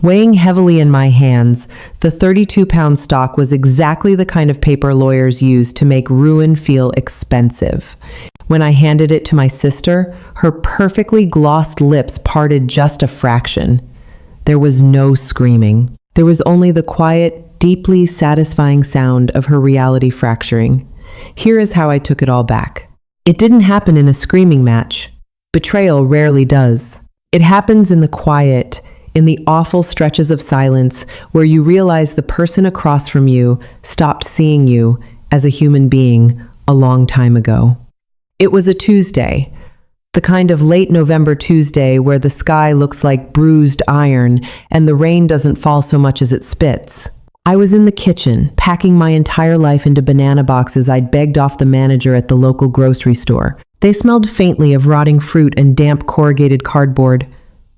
Weighing heavily in my hands, the 32-pound stock was exactly the kind of paper lawyers use to make ruin feel expensive. When I handed it to my sister, her perfectly glossed lips parted just a fraction. There was no screaming. There was only the quiet, deeply satisfying sound of her reality fracturing. Here is how I took it all back. It didn't happen in a screaming match. Betrayal rarely does. It happens in the quiet, in the awful stretches of silence where you realize the person across from you stopped seeing you as a human being a long time ago. It was a Tuesday, the kind of late November Tuesday where the sky looks like bruised iron and the rain doesn't fall so much as it spits. I was in the kitchen, packing my entire life into banana boxes I'd begged off the manager at the local grocery store. They smelled faintly of rotting fruit and damp corrugated cardboard.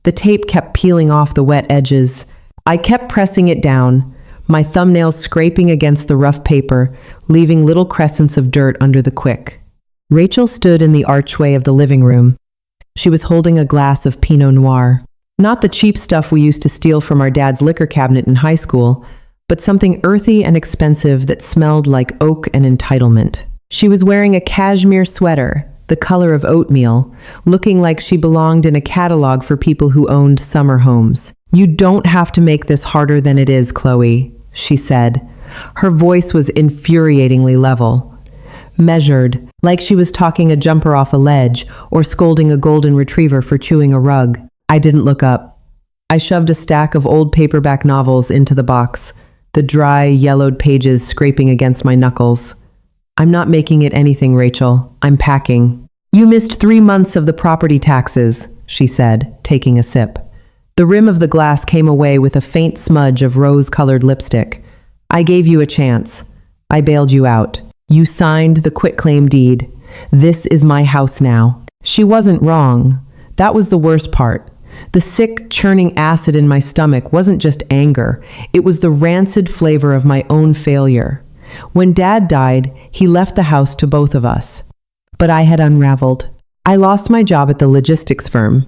The tape kept peeling off the wet edges. I kept pressing it down, my thumbnails scraping against the rough paper, leaving little crescents of dirt under the quick. Rachel stood in the archway of the living room. She was holding a glass of Pinot Noir. Not the cheap stuff we used to steal from our dad's liquor cabinet in high school, but something earthy and expensive that smelled like oak and entitlement. She was wearing a cashmere sweater, the color of oatmeal, looking like she belonged in a catalog for people who owned summer homes. "You don't have to make this harder than it is, Chloe," she said. Her voice was infuriatingly level, measured, like she was talking a jumper off a ledge or scolding a golden retriever for chewing a rug. I didn't look up. I shoved a stack of old paperback novels into the box, the dry, yellowed pages scraping against my knuckles. "I'm not making it anything, Rachel. I'm packing." "You missed 3 months of the property taxes," she said, taking a sip. The rim of the glass came away with a faint smudge of rose-colored lipstick. "I gave you a chance. I bailed you out. You signed the quitclaim deed. This is my house now." She wasn't wrong. That was the worst part. The sick, churning acid in my stomach wasn't just anger. It was the rancid flavor of my own failure. When Dad died, he left the house to both of us. But I had unraveled. I lost my job at the logistics firm.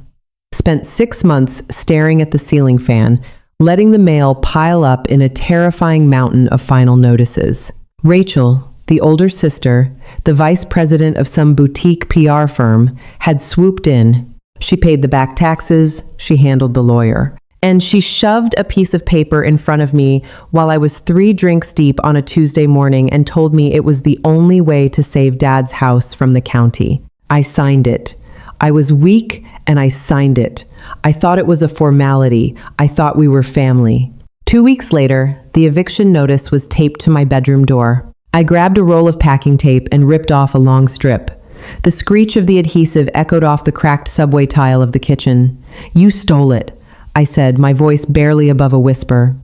Spent 6 months staring at the ceiling fan, letting the mail pile up in a terrifying mountain of final notices. Rachel, the older sister, the vice president of some boutique PR firm, had swooped in. She paid the back taxes, she handled the lawyer, and she shoved a piece of paper in front of me while I was 3 drinks deep on a Tuesday morning and told me it was the only way to save Dad's house from the county. I signed it. I was weak and I signed it. I thought it was a formality. I thought we were family. 2 weeks later, the eviction notice was taped to my bedroom door. I grabbed a roll of packing tape and ripped off a long strip. The screech of the adhesive echoed off the cracked subway tile of the kitchen. "You stole it," I said, my voice barely above a whisper.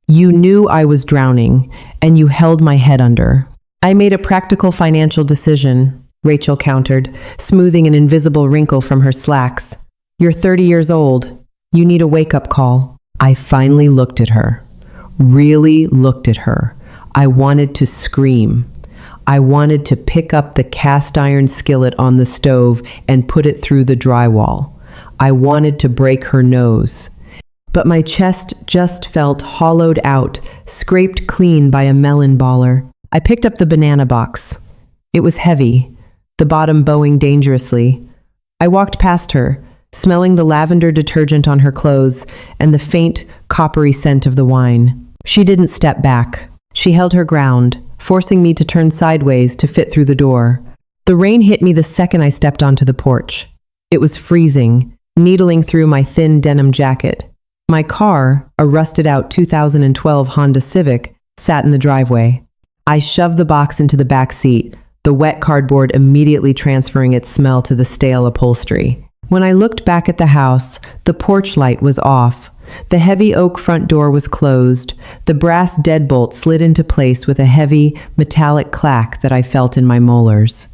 "You knew I was drowning, and you held my head under." "I made a practical financial decision," Rachel countered, smoothing an invisible wrinkle from her slacks. "You're 30 years old. You need a wake-up call." I finally looked at her. Really looked at her. I wanted to scream. I wanted to pick up the cast iron skillet on the stove and put it through the drywall. I wanted to break her nose. But my chest just felt hollowed out, scraped clean by a melon baller. I picked up the banana box. It was heavy, the bottom bowing dangerously. I walked past her, smelling the lavender detergent on her clothes and the faint, coppery scent of the wine. She didn't step back. She held her ground, forcing me to turn sideways to fit through the door. The rain hit me the second I stepped onto the porch. It was freezing, needling through my thin denim jacket. My car, a rusted-out 2012 Honda Civic, sat in the driveway. I shoved the box into the back seat, the wet cardboard immediately transferring its smell to the stale upholstery. When I looked back at the house, the porch light was off. The heavy oak front door was closed. The brass deadbolt slid into place with a heavy, metallic clack that I felt in my molars.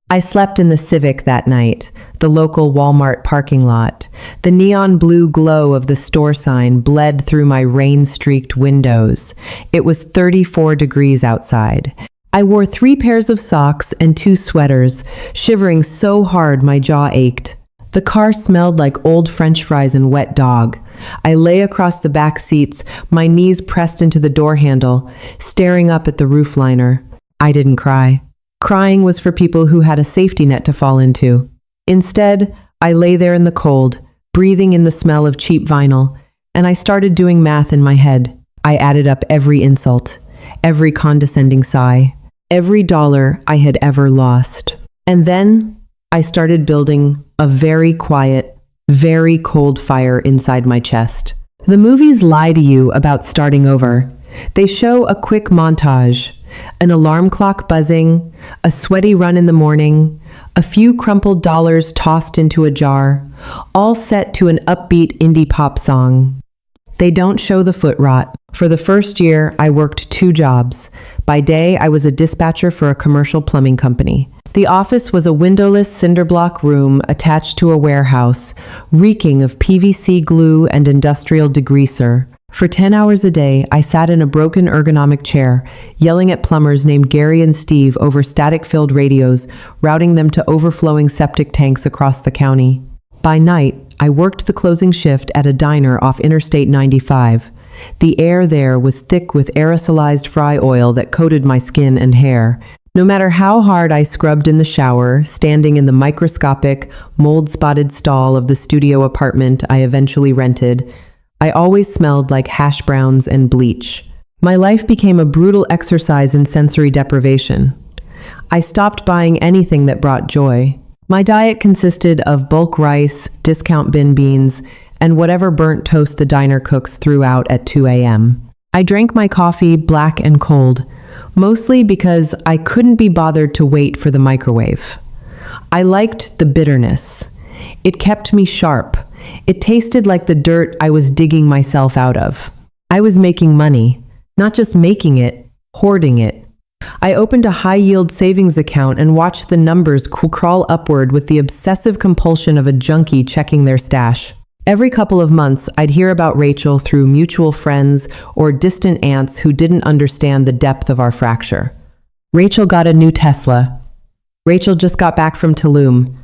I slept in the Civic that night, the local Walmart parking lot. The neon blue glow of the store sign bled through my rain-streaked windows. It was 34 degrees outside. I wore 3 pairs of socks and 2 sweaters, shivering so hard my jaw ached. The car smelled like old French fries and wet dog. I lay across the back seats, my knees pressed into the door handle, staring up at the roof liner. I didn't cry. Crying was for people who had a safety net to fall into. Instead, I lay there in the cold, breathing in the smell of cheap vinyl, and I started doing math in my head. I added up every insult, every condescending sigh, every dollar I had ever lost. And then I started building a very quiet, very cold fire inside my chest. The movies lie to you about starting over. They show a quick montage, an alarm clock buzzing, a sweaty run in the morning, a few crumpled dollars tossed into a jar, all set to an upbeat indie pop song. They don't show the foot rot. For the first year, I worked 2 jobs. By day, I was a dispatcher for a commercial plumbing company. The office was a windowless cinder block room attached to a warehouse, reeking of PVC glue and industrial degreaser. For 10 hours a day, I sat in a broken ergonomic chair, yelling at plumbers named Gary and Steve over static-filled radios, routing them to overflowing septic tanks across the county. By night, I worked the closing shift at a diner off Interstate 95. The air there was thick with aerosolized fry oil that coated my skin and hair. No matter how hard I scrubbed in the shower, standing in the microscopic, mold-spotted stall of the studio apartment I eventually rented, I always smelled like hash browns and bleach. My life became a brutal exercise in sensory deprivation. I stopped buying anything that brought joy. My diet consisted of bulk rice, discount bin beans, and whatever burnt toast the diner cooks threw out at 2 a.m. I drank my coffee black and cold, mostly because I couldn't be bothered to wait for the microwave. I liked the bitterness. It kept me sharp. It tasted like the dirt I was digging myself out of. I was making money, not just making it, hoarding it. I opened a high-yield savings account and watched the numbers crawl upward with the obsessive compulsion of a junkie checking their stash. Every couple of months, I'd hear about Rachel through mutual friends or distant aunts who didn't understand the depth of our fracture. Rachel got a new Tesla. Rachel just got back from Tulum.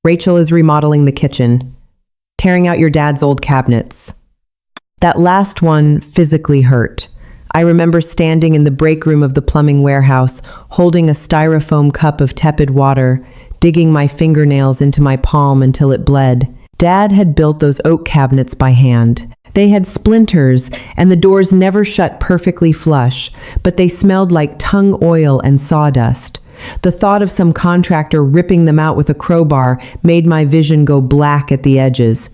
Rachel is remodeling the kitchen, tearing out your dad's old cabinets. That last one physically hurt. I remember standing in the break room of the plumbing warehouse, holding a styrofoam cup of tepid water, digging my fingernails into my palm until it bled. Dad had built those oak cabinets by hand. They had splinters, and the doors never shut perfectly flush, but they smelled like tung oil and sawdust. The thought of some contractor ripping them out with a crowbar made my vision go black at the edges.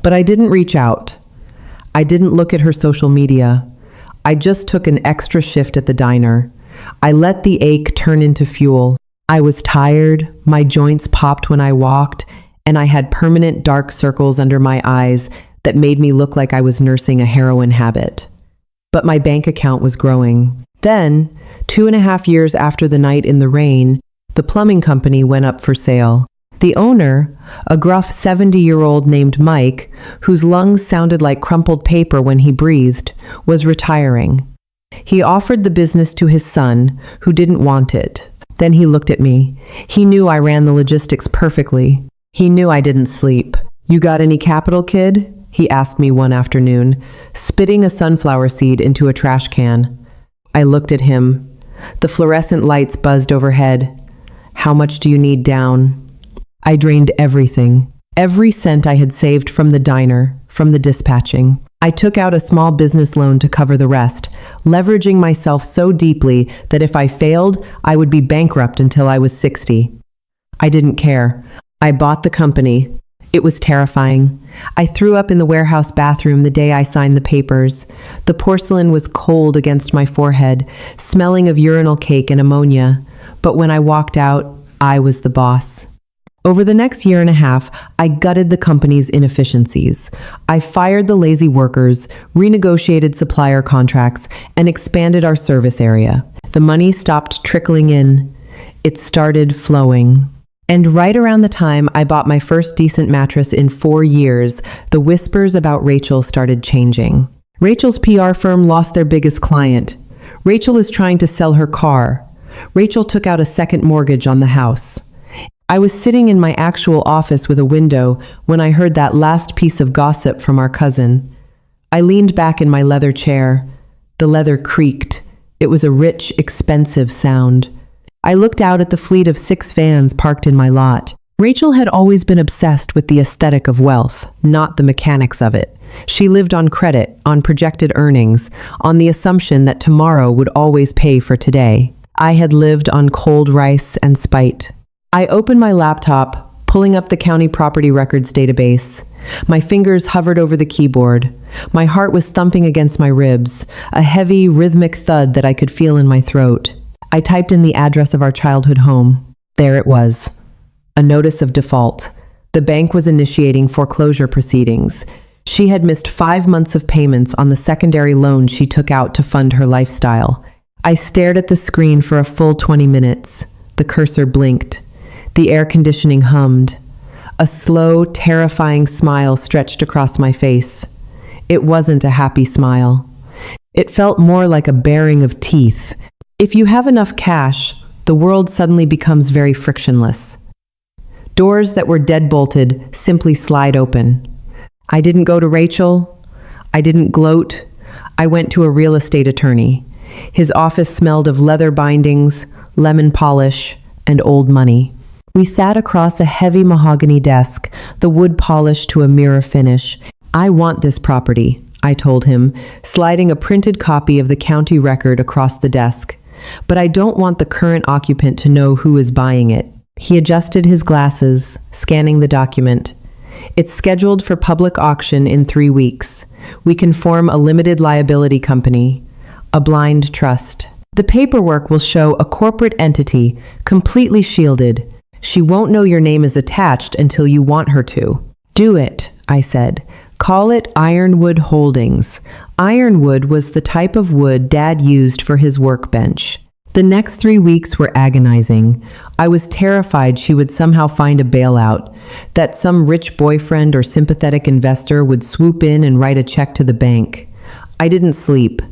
But I didn't reach out. I didn't look at her social media. I just took an extra shift at the diner. I let the ache turn into fuel. I was tired, my joints popped when I walked, and I had permanent dark circles under my eyes that made me look like I was nursing a heroin habit. But my bank account was growing. Then, 2.5 years after the night in the rain, the plumbing company went up for sale. The owner, a gruff 70-year-old named Mike, whose lungs sounded like crumpled paper when he breathed, was retiring. He offered the business to his son, who didn't want it. Then he looked at me. He knew I ran the logistics perfectly. He knew I didn't sleep. "You got any capital, kid?" he asked me one afternoon, spitting a sunflower seed into a trash can. I looked at him. The fluorescent lights buzzed overhead. "How much do you need down?" I drained everything. Every cent I had saved from the diner, from the dispatching. I took out a small business loan to cover the rest, leveraging myself so deeply that if I failed, I would be bankrupt until I was 60. I didn't care. I bought the company. It was terrifying. I threw up in the warehouse bathroom the day I signed the papers. The porcelain was cold against my forehead, smelling of urinal cake and ammonia. But when I walked out, I was the boss. Over the next 1.5 years, I gutted the company's inefficiencies. I fired the lazy workers, renegotiated supplier contracts, and expanded our service area. The money stopped trickling in. It started flowing. And right around the time I bought my first decent mattress in 4 years, the whispers about Rachel started changing. Rachel's PR firm lost their biggest client. Rachel is trying to sell her car. Rachel took out a second mortgage on the house. I was sitting in my actual office with a window when I heard that last piece of gossip from our cousin. I leaned back in my leather chair. The leather creaked. It was a rich, expensive sound. I looked out at the fleet of 6 vans parked in my lot. Rachel had always been obsessed with the aesthetic of wealth, not the mechanics of it. She lived on credit, on projected earnings, on the assumption that tomorrow would always pay for today. I had lived on cold rice and spite. I opened my laptop, pulling up the county property records database. My fingers hovered over the keyboard. My heart was thumping against my ribs, a heavy, rhythmic thud that I could feel in my throat. I typed in the address of our childhood home. There it was. A notice of default. The bank was initiating foreclosure proceedings. She had missed 5 months of payments on the secondary loan she took out to fund her lifestyle. I stared at the screen for a full 20 minutes. The cursor blinked. The air conditioning hummed. A slow, terrifying smile stretched across my face. It wasn't a happy smile. It felt more like a baring of teeth. If you have enough cash, the world suddenly becomes very frictionless. Doors that were dead-bolted simply slide open. I didn't go to Rachel. I didn't gloat. I went to a real estate attorney. His office smelled of leather bindings, lemon polish, and old money. We sat across a heavy mahogany desk, the wood polished to a mirror finish. I want this property, I told him, sliding a printed copy of the county record across the desk. But I don't want the current occupant to know who is buying it. He adjusted his glasses, scanning the document. It's scheduled for public auction in 3 weeks. We can form a limited liability company, a blind trust. The paperwork will show a corporate entity, completely shielded. She won't know your name is attached until you want her to. Do it, I said. Call it Ironwood Holdings. Ironwood was the type of wood Dad used for his workbench. The next 3 weeks were agonizing. I was terrified she would somehow find a bailout, that some rich boyfriend or sympathetic investor would swoop in and write a check to the bank. I didn't sleep.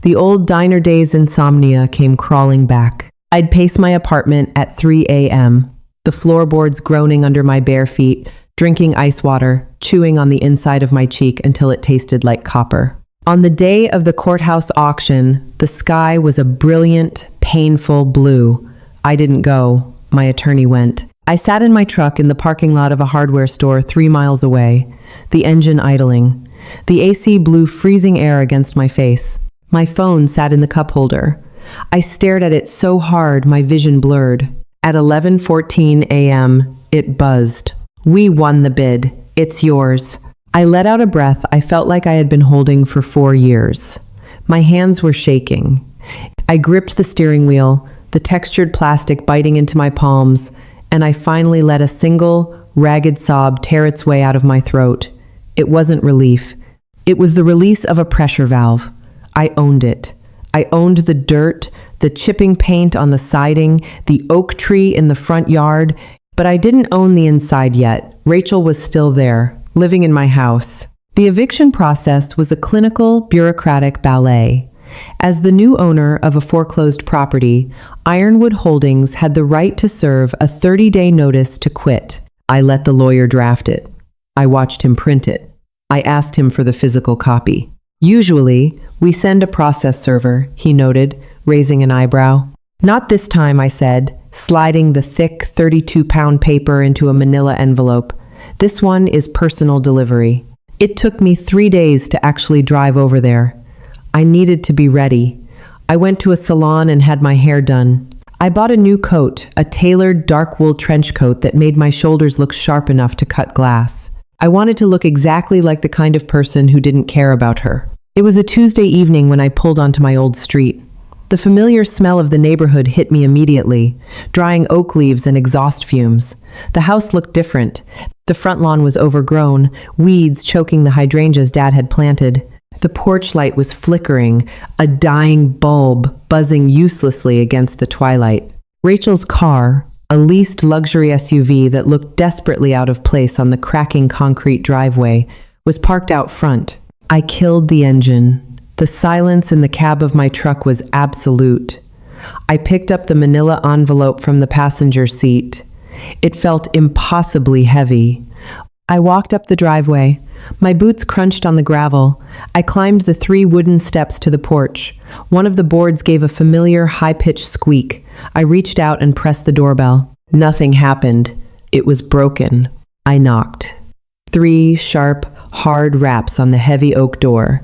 The old diner days insomnia came crawling back. I'd pace my apartment at 3 a.m., the floorboards groaning under my bare feet, drinking ice water, chewing on the inside of my cheek until it tasted like copper. On the day of the courthouse auction, the sky was a brilliant, painful blue. I didn't go. My attorney went. I sat in my truck in the parking lot of a hardware store 3 miles away, the engine idling. The AC blew freezing air against my face. My phone sat in the cup holder. I stared at it so hard my vision blurred. At 11:14 a.m., it buzzed. We won the bid. It's yours. I let out a breath I felt like I had been holding for 4 years. My hands were shaking. I gripped the steering wheel, the textured plastic biting into my palms, and I finally let a single, ragged sob tear its way out of my throat. It wasn't relief. It was the release of a pressure valve. I owned it. I owned the dirt, the chipping paint on the siding, the oak tree in the front yard, but I didn't own the inside yet. Rachel was still there, living in my house. The eviction process was a clinical, bureaucratic ballet. As the new owner of a foreclosed property, Ironwood Holdings had the right to serve a 30-day notice to quit. I let the lawyer draft it. I watched him print it. I asked him for the physical copy. Usually, we send a process server, he noted, raising an eyebrow. Not this time, I said, sliding the thick 32-pound paper into a manila envelope. This one is personal delivery. It took me 3 days to actually drive over there. I needed to be ready. I went to a salon and had my hair done. I bought a new coat, a tailored dark wool trench coat that made my shoulders look sharp enough to cut glass. I wanted to look exactly like the kind of person who didn't care about her. It was a Tuesday evening when I pulled onto my old street. The familiar smell of the neighborhood hit me immediately, drying oak leaves and exhaust fumes. The house looked different. The front lawn was overgrown, weeds choking the hydrangeas Dad had planted. The porch light was flickering, a dying bulb buzzing uselessly against the twilight. Rachel's car, a leased luxury SUV that looked desperately out of place on the cracking concrete driveway, was parked out front. I killed the engine. The silence in the cab of my truck was absolute. I picked up the manila envelope from the passenger seat. It felt impossibly heavy. I walked up the driveway. My boots crunched on the gravel. I climbed the 3 wooden steps to the porch. One of the boards gave a familiar high-pitched squeak. I reached out and pressed the doorbell. Nothing happened. It was broken. I knocked. 3 sharp, hard raps on the heavy oak door.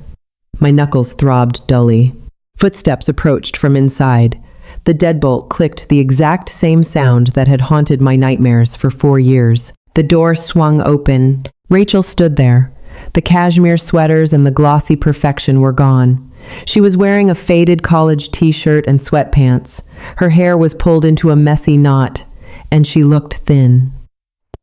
My knuckles throbbed dully. Footsteps approached from inside. The deadbolt clicked the exact same sound that had haunted my nightmares for 4 years. The door swung open. Rachel stood there. The cashmere sweaters and the glossy perfection were gone. She was wearing a faded college t-shirt and sweatpants. Her hair was pulled into a messy knot, and she looked thin.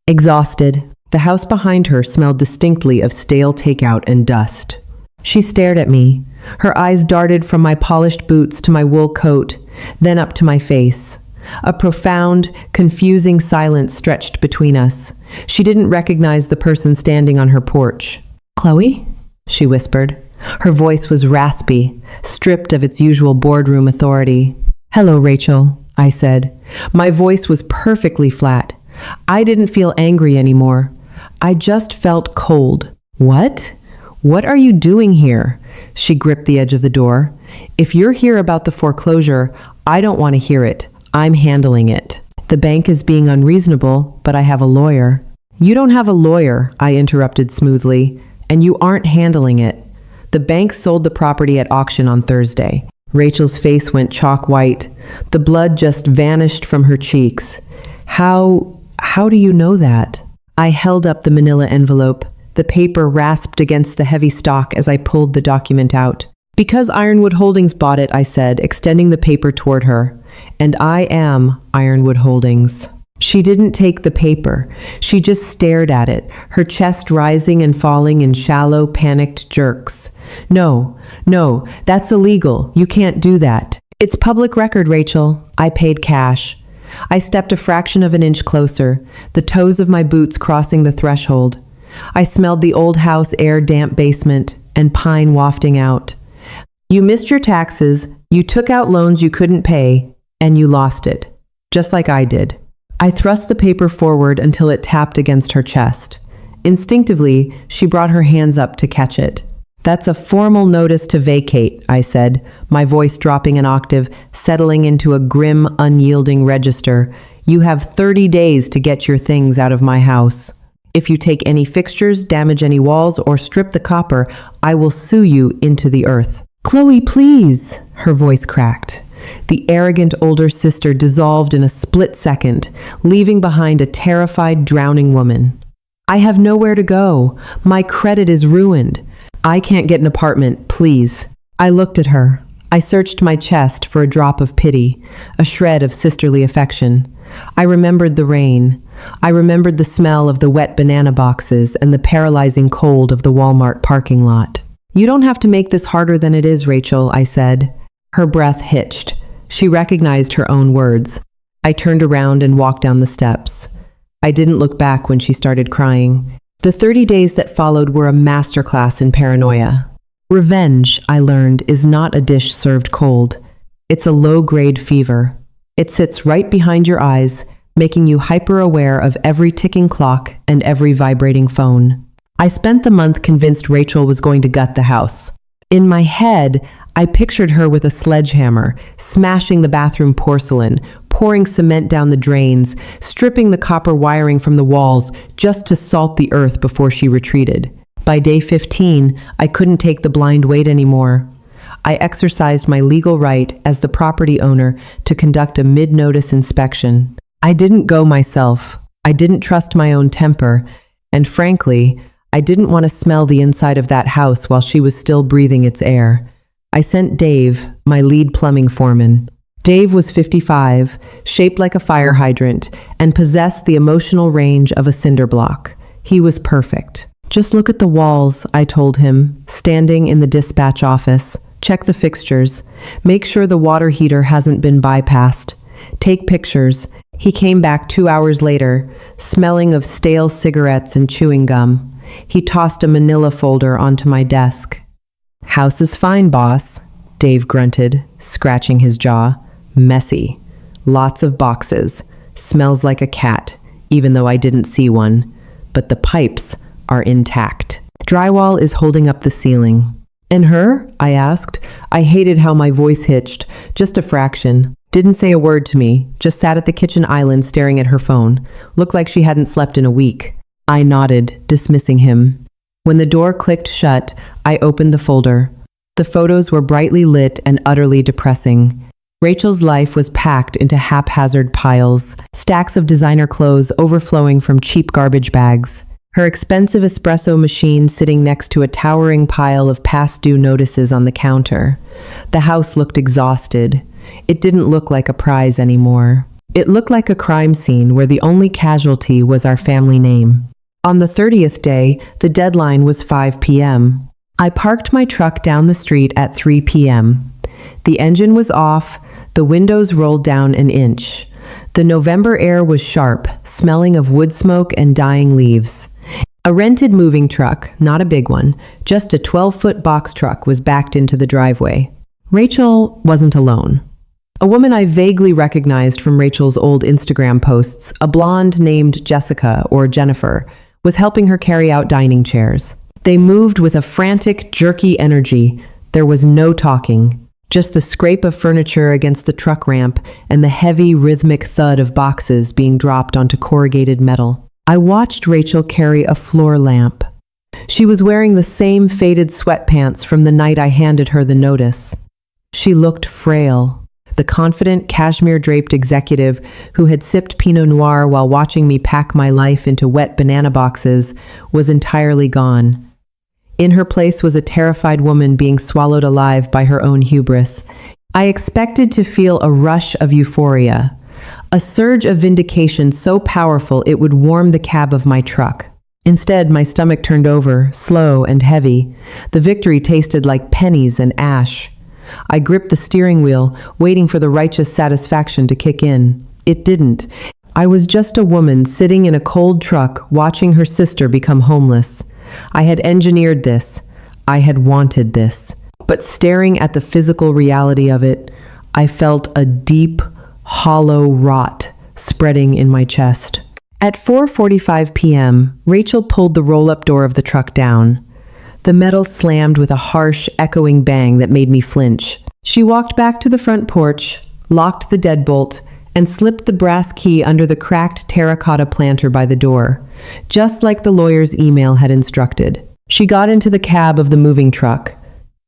Exhausted, the house behind her smelled distinctly of stale takeout and dust. She stared at me. Her eyes darted from my polished boots to my wool coat, then up to my face. A profound, confusing silence stretched between us. She didn't recognize the person standing on her porch. "Chloe?" she whispered. Her voice was raspy, stripped of its usual boardroom authority. "Hello, Rachel," I said. My voice was perfectly flat. I didn't feel angry anymore. I just felt cold. "What? What are you doing here?" She gripped the edge of the door. "If you're here about the foreclosure, I don't want to hear it. I'm handling it. The bank is being unreasonable, but I have a lawyer." "You don't have a lawyer," I interrupted smoothly, "and you aren't handling it. The bank sold the property at auction on Thursday." Rachel's face went chalk white. The blood just vanished from her cheeks. How do you know that?" I held up the manila envelope. The paper rasped against the heavy stock as I pulled the document out. "Because Ironwood Holdings bought it," I said, extending the paper toward her. "And I am Ironwood Holdings." She didn't take the paper. She just stared at it, her chest rising and falling in shallow, panicked jerks. No, that's illegal. You can't do that." "It's public record, Rachel. I paid cash." I stepped a fraction of an inch closer, the toes of my boots crossing the threshold. I smelled the old house air damp basement and pine wafting out. "You missed your taxes, you took out loans you couldn't pay, and you lost it. Just like I did." I thrust the paper forward until it tapped against her chest. Instinctively, she brought her hands up to catch it. "That's a formal notice to vacate," I said, my voice dropping an octave, settling into a grim, unyielding register. "You have 30 days to get your things out of my house. If you take any fixtures, damage any walls, or strip the copper, I will sue you into the earth." "Chloe, please!" Her voice cracked. The arrogant older sister dissolved in a split second, leaving behind a terrified, drowning woman. "I have nowhere to go. My credit is ruined. I can't get an apartment, please." I looked at her. I searched my chest for a drop of pity, a shred of sisterly affection. I remembered the rain. I remembered the smell of the wet banana boxes and the paralyzing cold of the Walmart parking lot. "You don't have to make this harder than it is, Rachel," I said. Her breath hitched. She recognized her own words. I turned around and walked down the steps. I didn't look back when she started crying. The 30 days that followed were a masterclass in paranoia. Revenge, I learned, is not a dish served cold. It's a low-grade fever. It sits right behind your eyes, making you hyper-aware of every ticking clock and every vibrating phone. I spent the month convinced Rachel was going to gut the house. In my head, I pictured her with a sledgehammer, smashing the bathroom porcelain, pouring cement down the drains, stripping the copper wiring from the walls just to salt the earth before she retreated. By day 15, I couldn't take the blind wait anymore. I exercised my legal right as the property owner to conduct a mid-notice inspection. I didn't go myself. I didn't trust my own temper, and frankly, I didn't want to smell the inside of that house while she was still breathing its air. I sent Dave, my lead plumbing foreman. Dave was 55, shaped like a fire hydrant, and possessed the emotional range of a cinder block. He was perfect. "Just look at the walls," I told him, standing in the dispatch office. "Check the fixtures. Make sure the water heater hasn't been bypassed. Take pictures." He came back 2 hours later, smelling of stale cigarettes and chewing gum. He tossed a manila folder onto my desk. "House is fine, boss," Dave grunted, scratching his jaw. "Messy. Lots of boxes. Smells like a cat. even though I didn't see one. But the pipes are intact. Drywall is holding up the ceiling. And her? I asked. I hated how my voice hitched, just a fraction. Didn't say a word to me, just sat at the kitchen island staring at her phone. Looked like she hadn't slept in a week. I nodded, dismissing him. When the door clicked shut, I opened the folder. The photos were brightly lit and utterly depressing. Rachel's life was packed into haphazard piles, stacks of designer clothes overflowing from cheap garbage bags. Her expensive espresso machine sitting next to a towering pile of past due notices on the counter. The house looked exhausted. It didn't look like a prize anymore. It looked like a crime scene where the only casualty was our family name. On the 30th day, the deadline was 5 p.m. I parked my truck down the street at 3 p.m. The engine was off, the windows rolled down an inch. The November air was sharp, smelling of wood smoke and dying leaves. A rented moving truck, not a big one, just a 12-foot box truck, was backed into the driveway. Rachel wasn't alone. A woman I vaguely recognized from Rachel's old Instagram posts, a blonde named Jessica or Jennifer, was helping her carry out dining chairs. They moved with a frantic, jerky energy. There was no talking, just the scrape of furniture against the truck ramp and the heavy, rhythmic thud of boxes being dropped onto corrugated metal. I watched Rachel carry a floor lamp. She was wearing the same faded sweatpants from the night I handed her the notice. She looked frail. The confident, cashmere-draped executive who had sipped Pinot Noir while watching me pack my life into wet banana boxes was entirely gone. In her place was a terrified woman being swallowed alive by her own hubris. I expected to feel a rush of euphoria, a surge of vindication so powerful it would warm the cab of my truck. Instead, my stomach turned over, slow and heavy. The victory tasted like pennies and ash. I gripped the steering wheel, waiting for the righteous satisfaction to kick in. It didn't. I was just a woman sitting in a cold truck watching her sister become homeless. I had engineered this. I had wanted this. But staring at the physical reality of it, I felt a deep, hollow rot spreading in my chest. At 4:45 p.m., Rachel pulled the roll-up door of the truck down. The metal slammed with a harsh, echoing bang that made me flinch. She walked back to the front porch, locked the deadbolt, and slipped the brass key under the cracked terracotta planter by the door, just like the lawyer's email had instructed. She got into the cab of the moving truck.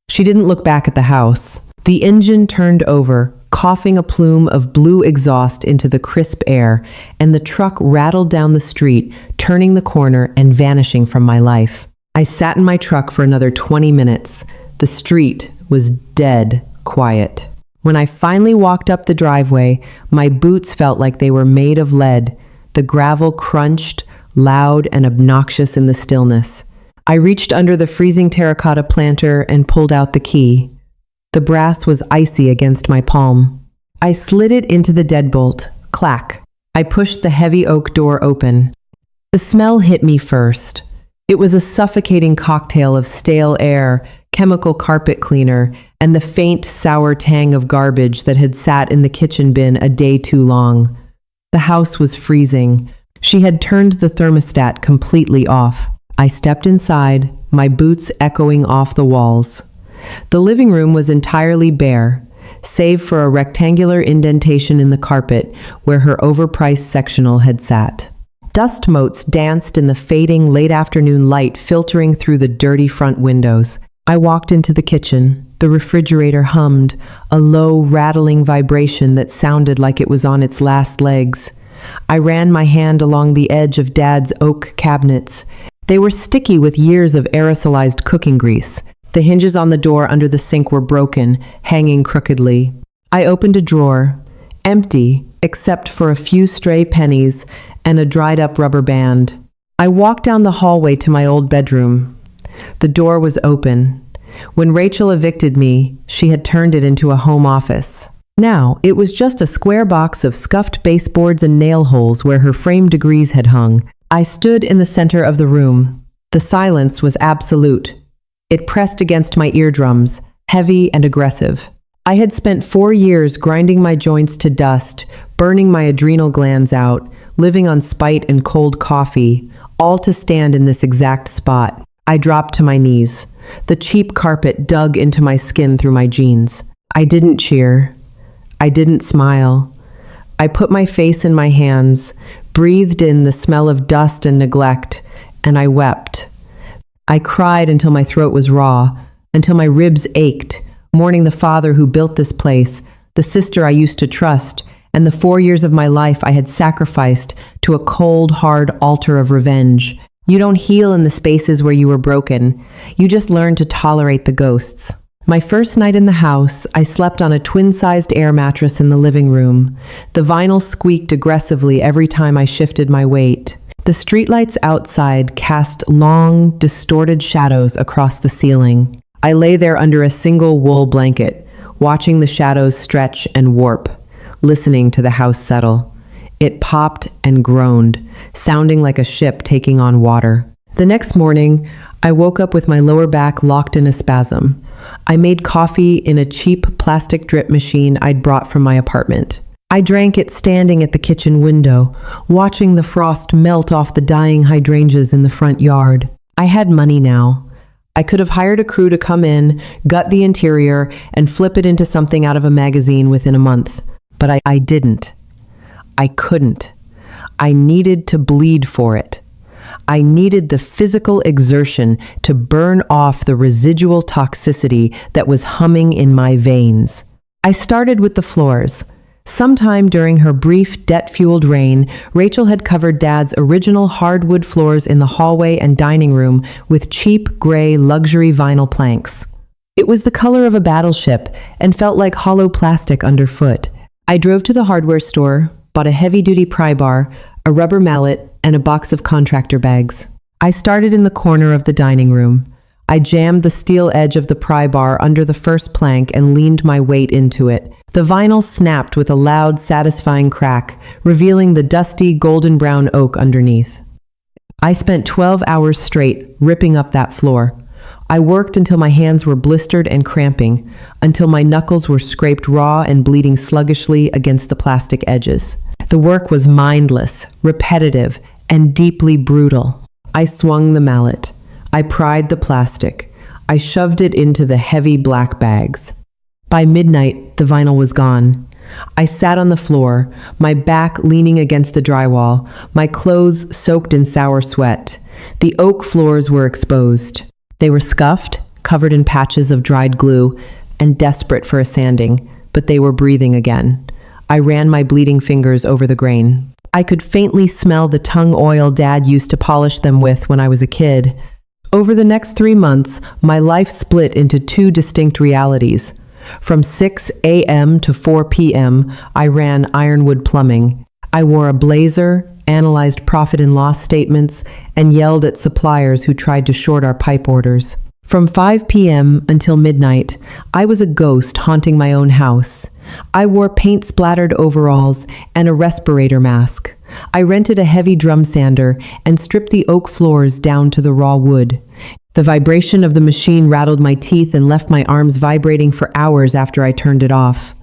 She didn't look back at the house. The engine turned over, coughing a plume of blue exhaust into the crisp air, and the truck rattled down the street, turning the corner and vanishing from my life. I sat in my truck for another 20 minutes. The street was dead quiet. When I finally walked up the driveway, my boots felt like they were made of lead. The gravel crunched, loud and obnoxious in the stillness. I reached under the freezing terracotta planter and pulled out the key. The brass was icy against my palm. I slid it into the deadbolt. Clack. I pushed the heavy oak door open. The smell hit me first. It was a suffocating cocktail of stale air, chemical carpet cleaner, and the faint, sour tang of garbage that had sat in the kitchen bin a day too long. The house was freezing. She had turned the thermostat completely off. I stepped inside, my boots echoing off the walls. The living room was entirely bare, save for a rectangular indentation in the carpet where her overpriced sectional had sat. Dust motes danced in the fading late-afternoon light filtering through the dirty front windows. I walked into the kitchen. The refrigerator hummed, a low, rattling vibration that sounded like it was on its last legs. I ran my hand along the edge of Dad's oak cabinets. They were sticky with years of aerosolized cooking grease. The hinges on the door under the sink were broken, hanging crookedly. I opened a drawer, empty except for a few stray pennies and a dried-up rubber band. I walked down the hallway to my old bedroom. The door was open. When Rachel evicted me, she had turned it into a home office. Now, it was just a square box of scuffed baseboards and nail holes where her framed degrees had hung. I stood in the center of the room. The silence was absolute. It pressed against my eardrums, heavy and aggressive. I had spent 4 years grinding my joints to dust, burning my adrenal glands out, living on spite and cold coffee, all to stand in this exact spot. I dropped to my knees. The cheap carpet dug into my skin through my jeans. I didn't cheer. I didn't smile. I put my face in my hands, breathed in the smell of dust and neglect, and I wept. I cried until my throat was raw, until my ribs ached, mourning the father who built this place, the sister I used to trust, and the 4 years of my life I had sacrificed to a cold, hard altar of revenge. You don't heal in the spaces where you were broken. You just learn to tolerate the ghosts. My first night in the house, I slept on a twin-sized air mattress in the living room. The vinyl squeaked aggressively every time I shifted my weight. The streetlights outside cast long, distorted shadows across the ceiling. I lay there under a single wool blanket, watching the shadows stretch and warp, listening to the house settle. It popped and groaned, sounding like a ship taking on water. The next morning, I woke up with my lower back locked in a spasm. I made coffee in a cheap plastic drip machine I'd brought from my apartment. I drank it standing at the kitchen window, watching the frost melt off the dying hydrangeas in the front yard. I had money now. I could have hired a crew to come in, gut the interior, and flip it into something out of a magazine within a month. But I didn't. I couldn't. I needed to bleed for it. I needed the physical exertion to burn off the residual toxicity that was humming in my veins. I started with the floors. Sometime during her brief, debt-fueled reign, Rachel had covered Dad's original hardwood floors in the hallway and dining room with cheap, gray, luxury vinyl planks. It was the color of a battleship and felt like hollow plastic underfoot. I drove to the hardware store, bought a heavy-duty pry bar, a rubber mallet, and a box of contractor bags. I started in the corner of the dining room. I jammed the steel edge of the pry bar under the first plank and leaned my weight into it. The vinyl snapped with a loud, satisfying crack, revealing the dusty, golden-brown oak underneath. I spent 12 hours straight ripping up that floor. I worked until my hands were blistered and cramping, until my knuckles were scraped raw and bleeding sluggishly against the plastic edges. The work was mindless, repetitive, and deeply brutal. I swung the mallet. I pried the plastic. I shoved it into the heavy black bags. By midnight, the vinyl was gone. I sat on the floor, my back leaning against the drywall, my clothes soaked in sour sweat. The oak floors were exposed. They were scuffed, covered in patches of dried glue, and desperate for a sanding, but they were breathing again. I ran my bleeding fingers over the grain. I could faintly smell the tung oil Dad used to polish them with when I was a kid. Over the next 3 months, my life split into two distinct realities. From 6 a.m. to 4 p.m., I ran ironwood plumbing. I wore a blazer, analyzed profit and loss statements, and yelled at suppliers who tried to short our pipe orders. From 5 p.m. until midnight, I was a ghost haunting my own house. I wore paint-splattered overalls and a respirator mask. I rented a heavy drum sander and stripped the oak floors down to the raw wood. The vibration of the machine rattled my teeth and left my arms vibrating for hours after I turned it off.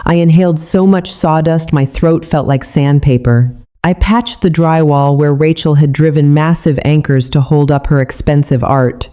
I inhaled so much sawdust my throat felt like sandpaper. I patched the drywall where Rachel had driven massive anchors to hold up her expensive art.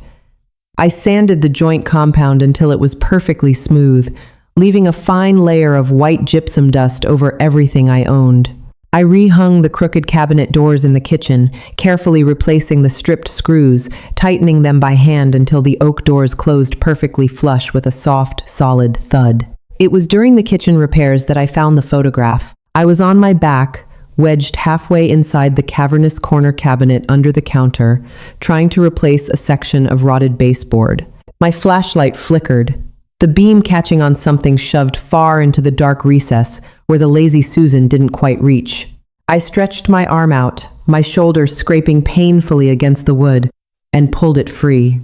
I sanded the joint compound until it was perfectly smooth, leaving a fine layer of white gypsum dust over everything I owned. I rehung the crooked cabinet doors in the kitchen, carefully replacing the stripped screws, tightening them by hand until the oak doors closed perfectly flush with a soft, solid thud. It was during the kitchen repairs that I found the photograph. I was on my back, wedged halfway inside the cavernous corner cabinet under the counter, trying to replace a section of rotted baseboard. My flashlight flickered, the beam catching on something shoved far into the dark recess where the lazy Susan didn't quite reach. I stretched my arm out, my shoulder scraping painfully against the wood, and pulled it free.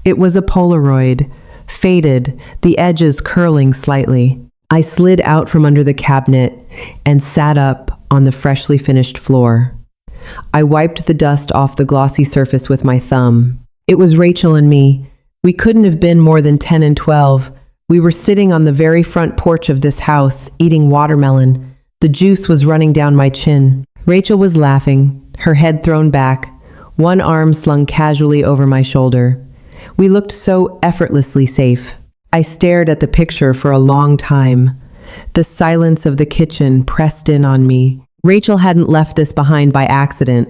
It was a Polaroid, faded, the edges curling slightly. I slid out from under the cabinet and sat up on the freshly finished floor. I wiped the dust off the glossy surface with my thumb. It was Rachel and me. We couldn't have been more than 10 and 12. We were sitting on the very front porch of this house, eating watermelon. The juice was running down my chin. Rachel was laughing, her head thrown back, one arm slung casually over my shoulder. We looked so effortlessly safe. I stared at the picture for a long time. The silence of the kitchen pressed in on me. Rachel hadn't left this behind by accident.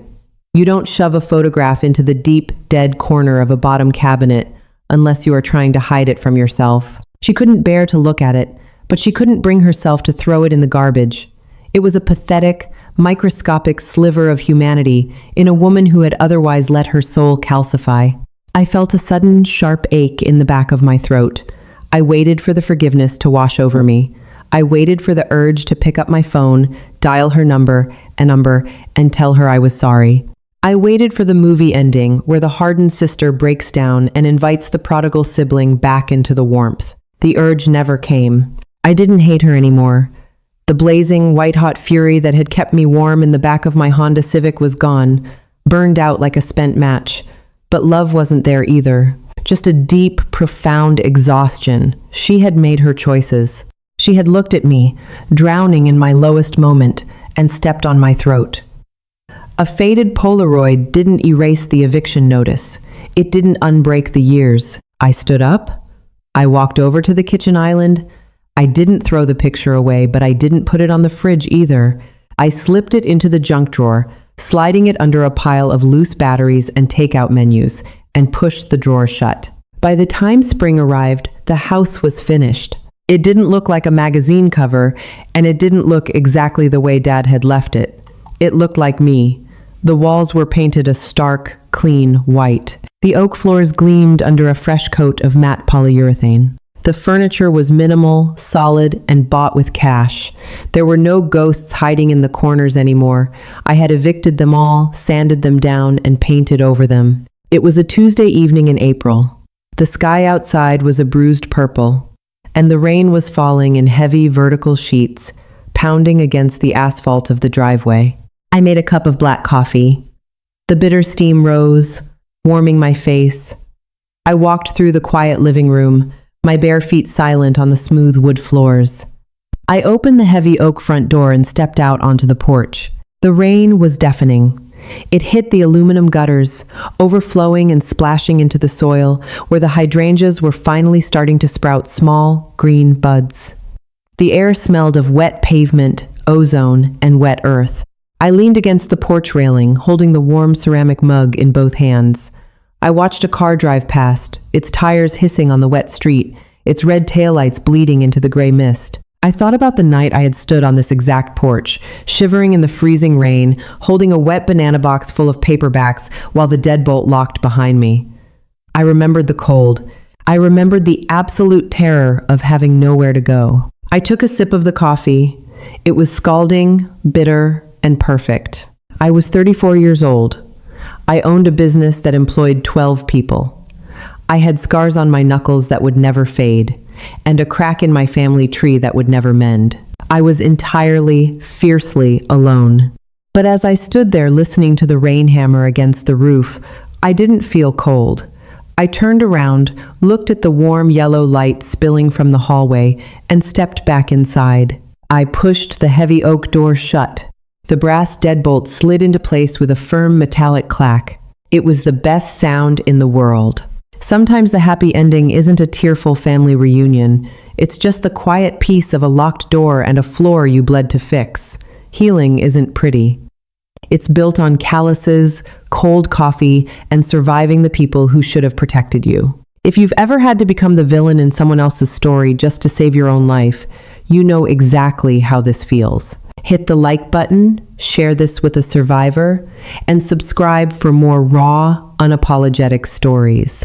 You don't shove a photograph into the deep, dead corner of a bottom cabinet unless you are trying to hide it from yourself. She couldn't bear to look at it, but she couldn't bring herself to throw it in the garbage. It was a pathetic, microscopic sliver of humanity in a woman who had otherwise let her soul calcify. I felt a sudden, sharp ache in the back of my throat. I waited for the forgiveness to wash over me. I waited for the urge to pick up my phone, dial her number, and tell her I was sorry. I waited for the movie ending where the hardened sister breaks down and invites the prodigal sibling back into the warmth. The urge never came. I didn't hate her anymore. The blazing, white-hot fury that had kept me warm in the back of my Honda Civic was gone, burned out like a spent match. But love wasn't there either. Just a deep, profound exhaustion. She had made her choices. She had looked at me, drowning in my lowest moment, and stepped on my throat. A faded Polaroid didn't erase the eviction notice. It didn't unbreak the years. I stood up. I walked over to the kitchen island. I didn't throw the picture away, but I didn't put it on the fridge either. I slipped it into the junk drawer, sliding it under a pile of loose batteries and takeout menus, and pushed the drawer shut. By the time spring arrived, the house was finished. It didn't look like a magazine cover, and it didn't look exactly the way Dad had left it. It looked like me. The walls were painted a stark, clean white. The oak floors gleamed under a fresh coat of matte polyurethane. The furniture was minimal, solid, and bought with cash. There were no ghosts hiding in the corners anymore. I had evicted them all, sanded them down, and painted over them. It was a Tuesday evening in April. The sky outside was a bruised purple, and the rain was falling in heavy vertical sheets, pounding against the asphalt of the driveway. I made a cup of black coffee. The bitter steam rose, warming my face. I walked through the quiet living room, my bare feet silent on the smooth wood floors. I opened the heavy oak front door and stepped out onto the porch. The rain was deafening. It hit the aluminum gutters, overflowing and splashing into the soil where the hydrangeas were finally starting to sprout small, green buds. The air smelled of wet pavement, ozone, and wet earth. I leaned against the porch railing, holding the warm ceramic mug in both hands. I watched a car drive past, its tires hissing on the wet street, its red taillights bleeding into the gray mist. I thought about the night I had stood on this exact porch, shivering in the freezing rain, holding a wet banana box full of paperbacks while the deadbolt locked behind me. I remembered the cold. I remembered the absolute terror of having nowhere to go. I took a sip of the coffee. It was scalding, bitter, and perfect. I was 34 years old. I owned a business that employed 12 people. I had scars on my knuckles that would never fade, and a crack in my family tree that would never mend. I was entirely, fiercely alone. But as I stood there listening to the rain hammer against the roof, I didn't feel cold. I turned around, looked at the warm yellow light spilling from the hallway, and stepped back inside. I pushed the heavy oak door shut. The brass deadbolt slid into place with a firm metallic clack. It was the best sound in the world. Sometimes the happy ending isn't a tearful family reunion. It's just the quiet peace of a locked door and a floor you bled to fix. Healing isn't pretty. It's built on calluses, cold coffee, and surviving the people who should have protected you. If you've ever had to become the villain in someone else's story just to save your own life, you know exactly how this feels. Hit the like button, share this with a survivor, and subscribe for more raw, unapologetic stories.